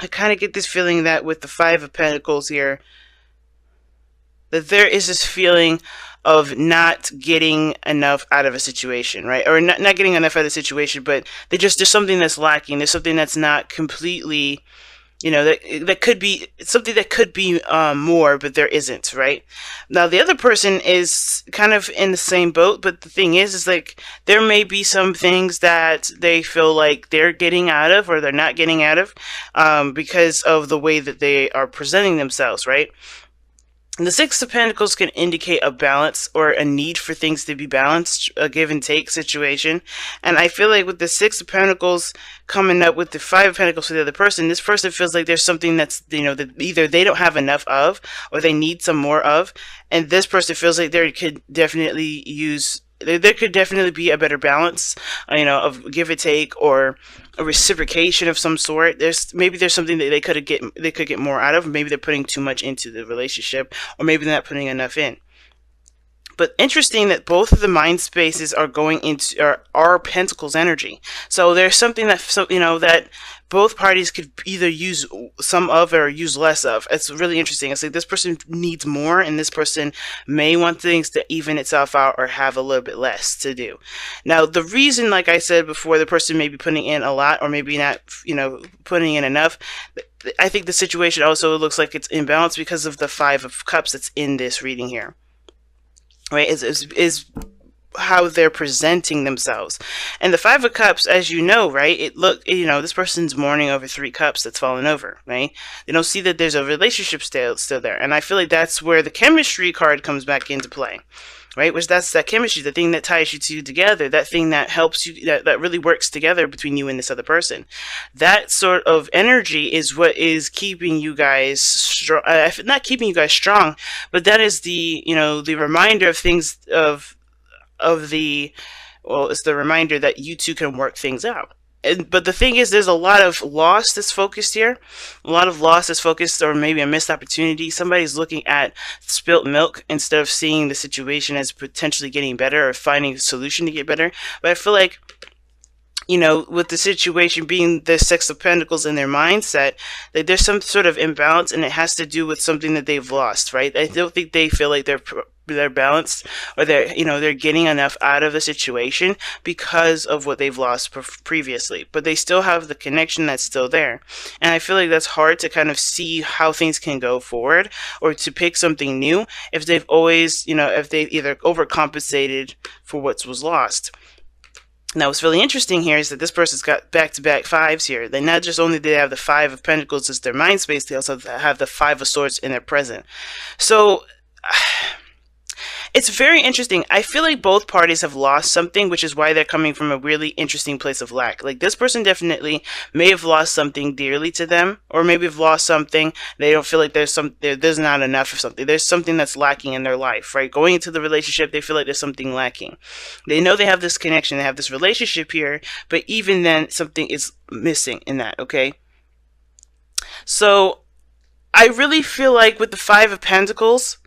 I kind of get this feeling that with the Five of Pentacles here, that there is this feeling of not getting enough out of a situation, right? Or not getting enough out of the situation, but there's something that's lacking. There's something that's not completely, that could be something that could be more, but there isn't, right? Now the other person is kind of in the same boat, but the thing is like there may be some things that they feel like they're getting out of or they're not getting out of, because of the way that they are presenting themselves, right? The Six of Pentacles can indicate a balance or a need for things to be balanced, a give and take situation. And I feel like with the Six of Pentacles coming up with the Five of Pentacles for the other person, this person feels like there's something that's, that either they don't have enough of or they need some more of. And this person feels like there could definitely be a better balance, of give and take or a reciprocation of some sort. There's something that they could get more out of. Maybe they're putting too much into the relationship, or maybe they're not putting enough in. But interesting that both of the mind spaces are going into are Pentacles energy. So there's something that both parties could either use some of or use less of. It's really interesting. It's like this person needs more, and this person may want things to even itself out or have a little bit less to do. Now, the reason, like I said before, the person may be putting in a lot or maybe not, putting in enough. I think the situation also looks like it's imbalanced because of the Five of Cups that's in this reading here. Right, is how they're presenting themselves. And the Five of Cups, as you know, right, this person's mourning over 3 cups that's fallen over, right? They don't see that there's a relationship still there. And I feel like that's where the chemistry card comes back into play, right? Which that's that chemistry, the thing that ties you two together, that thing that helps you, that really works together between you and this other person. That sort of energy is what is keeping you guys strong, not keeping you guys strong, but that is the, the reminder of things it's the reminder that you two can work things out. But the thing is, there's a lot of loss that's focused here. A lot of loss that's focused, or maybe a missed opportunity. Somebody's looking at spilt milk instead of seeing the situation as potentially getting better or finding a solution to get better. But I feel like, with the situation being the Six of Pentacles in their mindset, that there's some sort of imbalance, and it has to do with something that they've lost, right? I don't think they feel like they're balanced, or they're getting enough out of the situation because of what they've lost previously, but they still have the connection that's still there. And I feel like that's hard to kind of see how things can go forward, or to pick something new if they've always, if they've either overcompensated for what was lost. Now, what's really interesting here is that this person's got back-to-back fives here. They not just only do they have the Five of Pentacles as their mind space, they also have the Five of Swords in their present. So it's very interesting. I feel like both parties have lost something, which is why they're coming from a really interesting place of lack. Like, this person may have lost something dearly to them, or maybe have lost something. They don't feel like there's not enough of something. There's something that's lacking in their life, right? Going into the relationship, they feel like there's something lacking. They know they have this connection, they have this relationship here, but even then, something is missing in that, okay? So, I really feel like with the Five of Pentacles,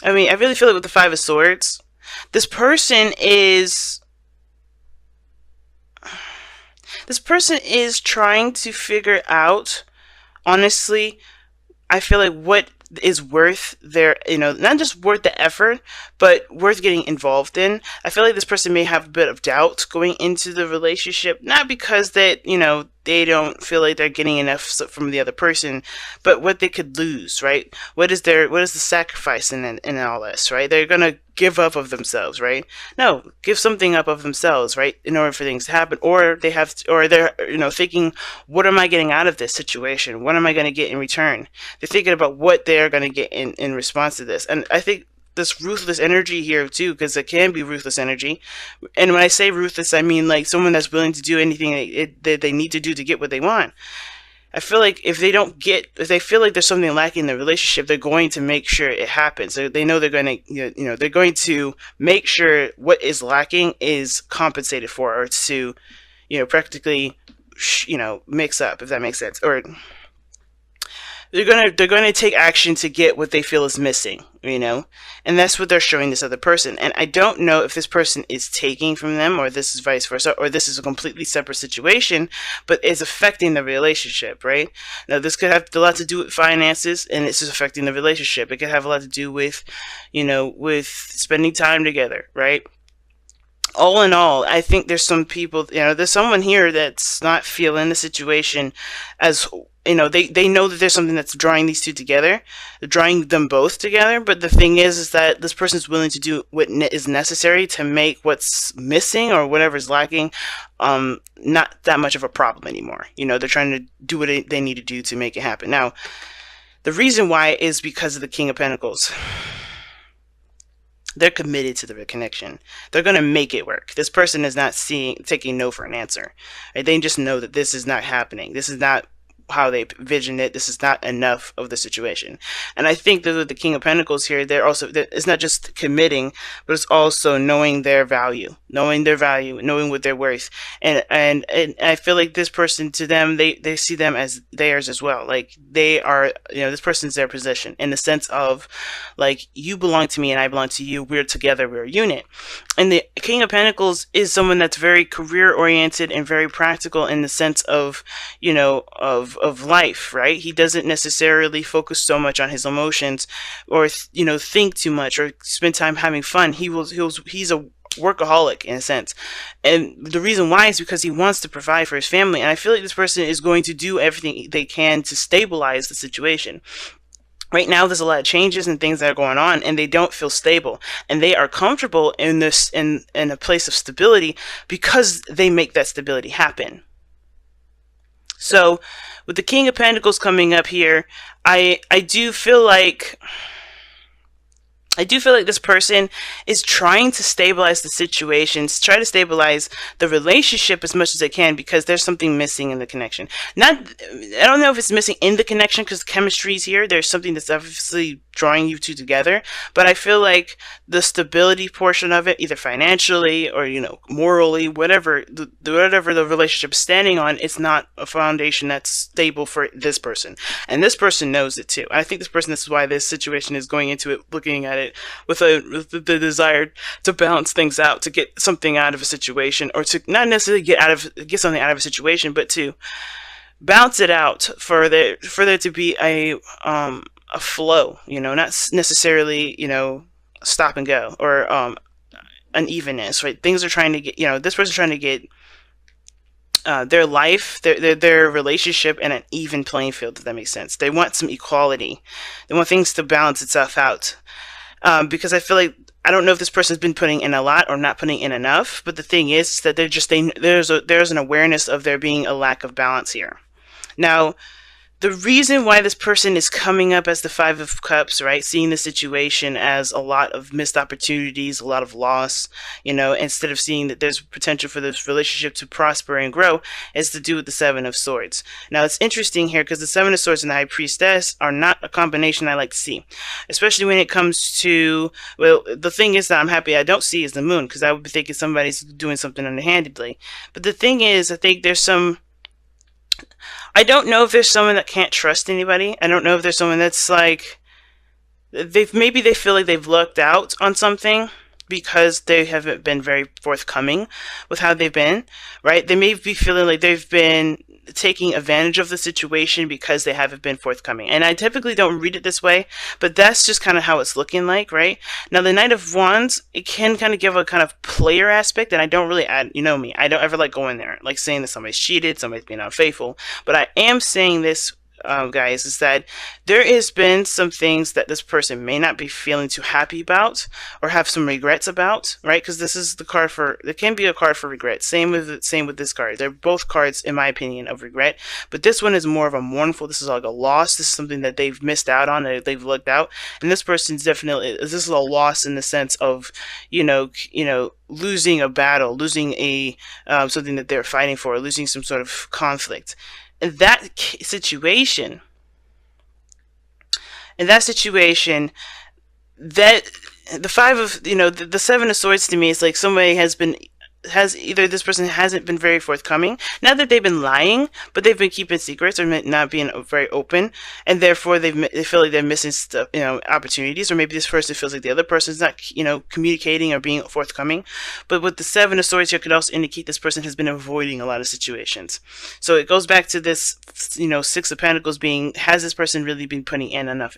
I really feel like with the Five of Swords, this person is trying to figure out, honestly, I feel like what is worth their, not just worth the effort, but worth getting involved in. I feel like this person may have a bit of doubt going into the relationship, not because that, they don't feel like they're getting enough from the other person, but what they could lose, right? What is the sacrifice in all this, right? They're gonna give up of themselves, right? No, give something up of themselves, right? In order for things to happen, or they're thinking, what am I getting out of this situation? What am I going to get in return? They're thinking about what they're going to get in response to this, and I think this ruthless energy here too, because it can be ruthless energy. And when I say ruthless, I mean like someone that's willing to do anything that they need to do to get what they want. I feel like if they feel like there's something lacking in the relationship, they're going to make sure it happens. So they know they're going to, they're going to make sure what is lacking is compensated for, or to, practically, mix up, if that makes sense. Or they're gonna take action to get what they feel is missing, and that's what they're showing this other person. And I don't know if this person is taking from them, or this is vice versa, or this is a completely separate situation, but it's affecting the relationship, right? Now, this could have a lot to do with finances, and it's just affecting the relationship. It could have a lot to do with, with spending time together, right? All in all, I think there's some people, there's someone here that's not feeling the situation as, they know that there's something that's drawing these two together, drawing them both together. But the thing is that this person's willing to do what is necessary to make what's missing or whatever's lacking, not that much of a problem anymore. They're trying to do what they need to do to make it happen. Now, the reason why is because of the King of Pentacles. They're committed to the connection. They're going to make it work. This person is not taking no for an answer. Right? They just know that this is not happening. This is not how they envision it. This is not enough of the situation. And I think that with the King of Pentacles here, it's not just committing, but it's also knowing their value, knowing what they're worth. And I feel like this person, to them, they see them as theirs as well. Like, they are, this person's their possession, in the sense of, like, you belong to me and I belong to you. We're together. We're a unit. And the King of Pentacles is someone that's very career oriented and very practical, in the sense of, of life, right? He doesn't necessarily focus so much on his emotions, or think too much, or spend time having fun. He's a workaholic, in a sense, and the reason why is because he wants to provide for his family. And I feel like this person is going to do everything they can to stabilize the situation. Right now, there's a lot of changes and things that are going on, and they don't feel stable, and they are comfortable in a place of stability because they make that stability happen. So, with the King of Pentacles coming up here, I do feel like this person is trying to stabilize the situations, try to stabilize the relationship as much as they can, because there's something missing in the connection. I don't know if it's missing in the connection because chemistry is here. There's something that's obviously drawing you two together, but I feel like the stability portion of it, either financially or morally, whatever the relationship is standing on, it's not a foundation that's stable for this person, and this person knows it too. I think this is why this situation is going into it, looking at it with the desire to balance things out, to get something out of a situation, or to not necessarily get something out of a situation, but to balance it out for there to be a flow, not necessarily, stop and go, or unevenness, right? Things are trying to get, this person's trying to get their life, their relationship in an even playing field, if that makes sense. They want some equality. They want things to balance itself out. Because I feel like, I don't know if this person's been putting in a lot or not putting in enough, but the thing is that there's an awareness of there being a lack of balance here. Now, the reason why this person is coming up as the Five of Cups, right, seeing the situation as a lot of missed opportunities, a lot of loss, instead of seeing that there's potential for this relationship to prosper and grow, is to do with the Seven of Swords. Now, it's interesting here because the Seven of Swords and the High Priestess are not a combination I like to see, especially when it comes to, well, the thing is that I'm happy I don't see is the Moon, because I would be thinking somebody's doing something underhandedly. But the thing is, I think I don't know if there's someone that can't trust anybody. I don't know if there's someone that's like, maybe they feel like they've lucked out on something because they haven't been very forthcoming with how they've been, right? They may be feeling like they've been taking advantage of the situation because they haven't been forthcoming. And I typically don't read it this way, but that's just kind of how it's looking like, right? Now, the Knight of Wands, it can kind of give a kind of player aspect, and I don't really add, me, I don't ever like going there, like saying that somebody's cheated, somebody's being unfaithful, but I am saying this, guys, is that there has been some things that this person may not be feeling too happy about or have some regrets about, right? Because this is the card for, it can be a card for regret. Same with this card. They're both cards, in my opinion, of regret, but this one is more of a mournful. This is like a loss. This is something that they've missed out on, that they've looked out, and this person's definitely, this is a loss in the sense of, losing a battle, losing a something that they're fighting for, losing some sort of conflict. In that situation, that the Seven of Swords to me is like somebody has been has either this person hasn't been very forthcoming. Not that they've been lying, but they've been keeping secrets or not being very open, and therefore they feel like they're missing stuff, opportunities. Or maybe this person feels like the other person's not, communicating or being forthcoming. But with the Seven of Swords here, could also indicate this person has been avoiding a lot of situations. So it goes back to this, Six of Pentacles being: has this person really been putting in enough?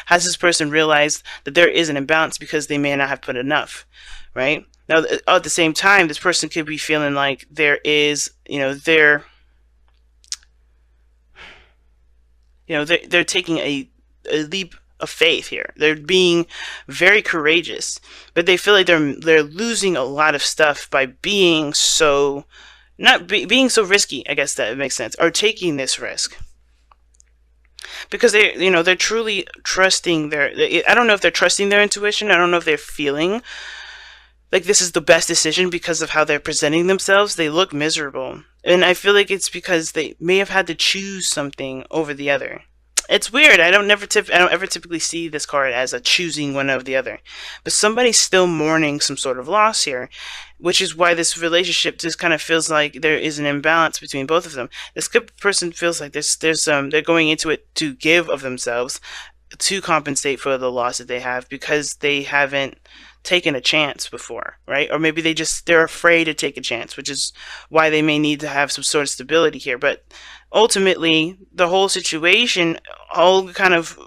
Has this person realized that there is an imbalance because they may not have put enough, right? Now, at the same time, this person could be feeling like there is, they're taking a leap of faith here. They're being very courageous, but they feel like they're losing a lot of stuff by being so being so risky. I guess that makes sense, or taking this risk. Because they're truly trusting I don't know if they're trusting their intuition. I don't know if they're feeling like this is the best decision because of how they're presenting themselves. They look miserable. And I feel like it's because they may have had to choose something over the other. It's weird. I don't ever typically see this card as a choosing one over the other. But somebody's still mourning some sort of loss here, which is why this relationship just kind of feels like there is an imbalance between both of them. This good person feels like they're going into it to give of themselves to compensate for the loss that they have because they haven't taken a chance before, right? Or maybe they're afraid to take a chance, which is why they may need to have some sort of stability here. But ultimately, the whole situation all kind of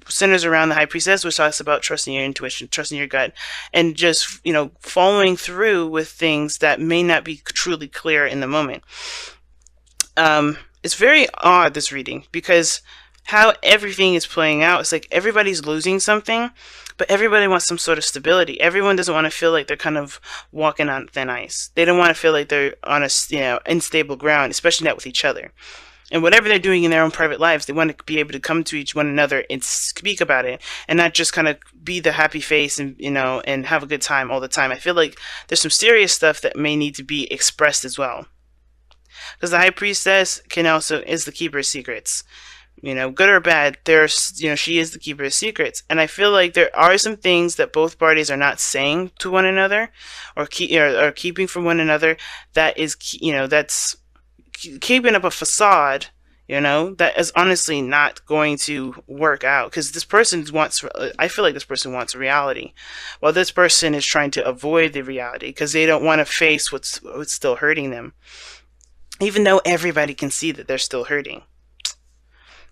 centers around the High Priestess, which talks about trusting your intuition, trusting your gut, and just, following through with things that may not be truly clear in the moment. It's very odd, this reading, because how everything is playing out, it's like everybody's losing something, but everybody wants some sort of stability. Everyone doesn't want to feel like they're kind of walking on thin ice. They don't want to feel like they're on a unstable ground, especially not with each other. And whatever they're doing in their own private lives, they want to be able to come to one another and speak about it, and not just kind of be the happy face and and have a good time all the time. I feel like there's some serious stuff that may need to be expressed as well, because the High Priestess is the keeper of secrets. Good or bad, she is the keeper of secrets. And I feel like there are some things that both parties are not saying to one another or keeping from one another that is, that's keeping up a facade, that is honestly not going to work out. Because I feel like this person wants reality, while this person is trying to avoid the reality because they don't want to face what's still hurting them, even though everybody can see that they're still hurting.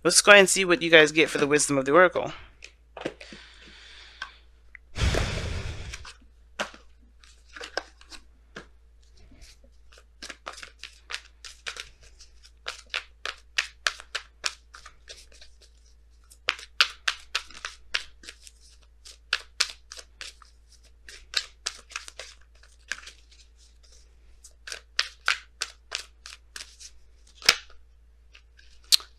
Let's go ahead and see what you guys get for the wisdom of the Oracle.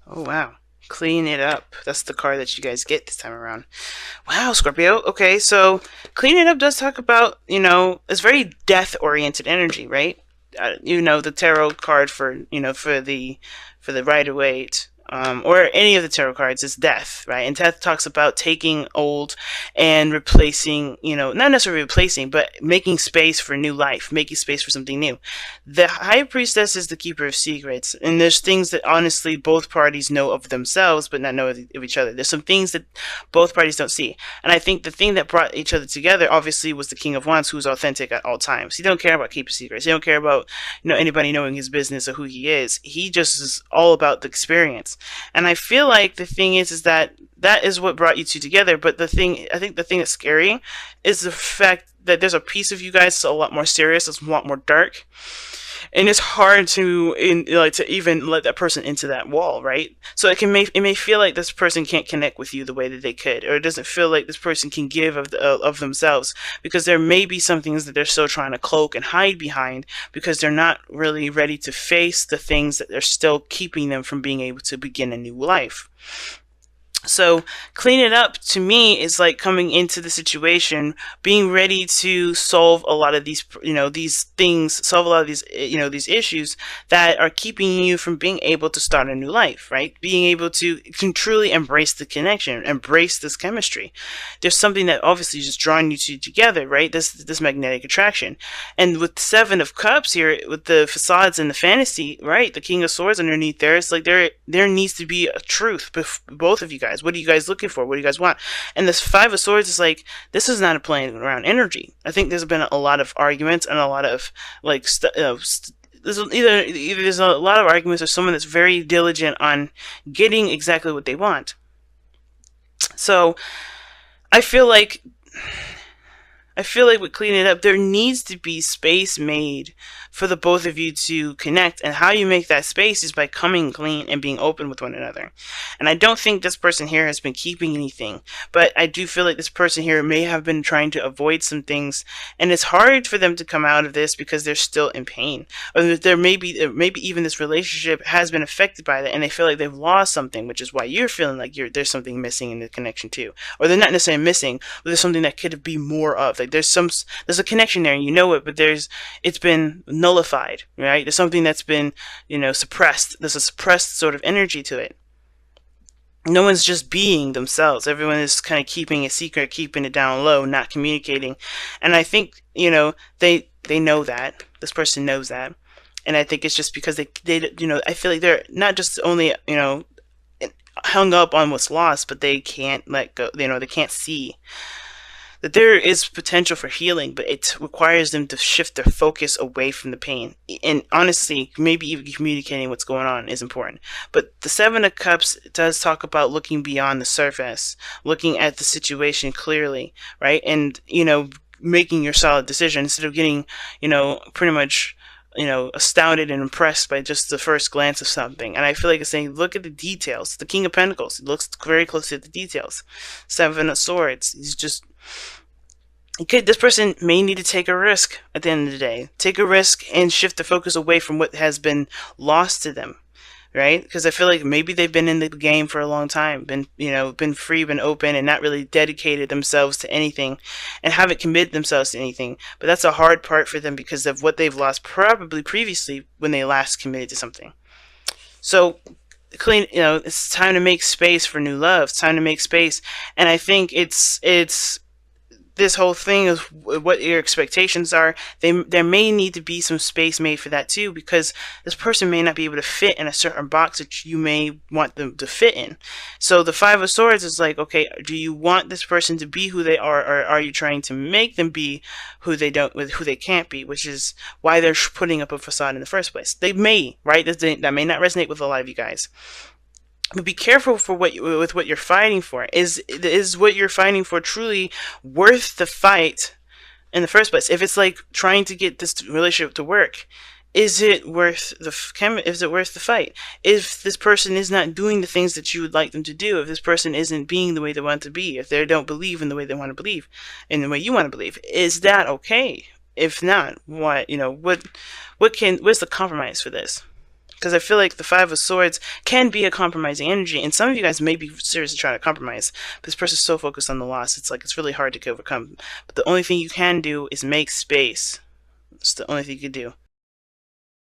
Oh, wow. Clean it up. That's the card that you guys get this time around. Wow, Scorpio. Okay, so clean it up does talk about, it's very death-oriented energy, right? The tarot card for the Rider-Waite, or any of the tarot cards is death, right? And death talks about taking old and replacing, not necessarily replacing, but making space for new life, making space for something new. The High Priestess is the keeper of secrets, and there's things that honestly both parties know of themselves, but not know of each other. There's some things that both parties don't see. And I think the thing that brought each other together, obviously, was the King of Wands, who's authentic at all times. He don't care about keeping secrets. He don't care about, anybody knowing his business or who he is. He just is all about the experience. And I feel like the thing is that is what brought you two together. But I think the thing that's scary is the fact that there's a piece of you guys that's a lot more serious, it's a lot more dark. And it's hard to even let that person into that wall, right? So it may feel like this person can't connect with you the way that they could, or it doesn't feel like this person can give of themselves, because there may be some things that they're still trying to cloak and hide behind, because they're not really ready to face the things that they're still keeping them from being able to begin a new life. So clean it up to me is like coming into the situation, being ready to solve a lot of these, these things, solve a lot of these, these issues that are keeping you from being able to start a new life, right? Being able to can truly embrace the connection, embrace this chemistry. There's something that obviously is just drawing you two together, right? This magnetic attraction. And with the Seven of Cups here, with the facades and the fantasy, right? The King of Swords underneath there, it's like there needs to be a truth, both of you guys. What are you guys looking for? What do you guys want? And this Five of Swords is like, this is not a playing around energy. I think there's been a lot of arguments and a lot of like there's either there's a lot of arguments or someone that's very diligent on getting exactly what they want. So I feel like with cleaning it up, there needs to be space made for the both of you to connect. And how you make that space is by coming clean and being open with one another. And I don't think this person here has been keeping anything, but I do feel like this person here may have been trying to avoid some things. And it's hard for them to come out of this because they're still in pain. Or there maybe even this relationship has been affected by that and they feel like they've lost something, which is why you're feeling like there's something missing in the connection too. Or they're not necessarily missing, but there's something that could be more of. Like there's a connection there and you know it, but it's been nullified, right? There's something that's been, suppressed. There's a suppressed sort of energy to it. No one's just being themselves. Everyone is kind of keeping it secret, keeping it down low, not communicating. And I think, they know that. This person knows that. And I think it's just because they I feel like they're not just only, hung up on what's lost, but they can't let go, they can't see that there is potential for healing, but it requires them to shift their focus away from the pain. And honestly, maybe even communicating what's going on is important. But the Seven of Cups does talk about looking beyond the surface, looking at the situation clearly, right? And, making your solid decision instead of getting, pretty much, astounded and impressed by just the first glance of something. And I feel like it's saying, look at the details. The King of Pentacles, he looks very closely at the details. Seven of Swords, he's just, okay, this person may need to take a risk at the end of the day. Take a risk and shift the focus away from what has been lost to them, right? Because I feel like maybe they've been in the game for a long time, been free, been open, and not really dedicated themselves to anything, and haven't committed themselves to anything. But that's a hard part for them because of what they've lost probably previously when they last committed to something. So clean, it's time to make space for new love. It's time to make space, and I think it's this whole thing of what your expectations are. There may need to be some space made for that too, because this person may not be able to fit in a certain box that you may want them to fit in. So the Five of Swords is like, okay, do you want this person to be who they are, or are you trying to make them be who they can't be, which is why they're putting up a facade in the first place. They may, right? That may not resonate with a lot of you guys. But be careful with what you're fighting for. Is what you're fighting for truly worth the fight in the first place? If it's like trying to get this relationship to work, is it worth the fight? If this person is not doing the things that you would like them to do, if this person isn't being the way they want to be, if they don't believe in the way they want to believe, in the way you want to believe, is that okay? If not, what's the compromise for this? Because I feel like the Five of Swords can be a compromising energy, and some of you guys may be seriously trying to compromise. But this person's so focused on the loss, it's really hard to overcome. But the only thing you can do is make space. It's the only thing you can do.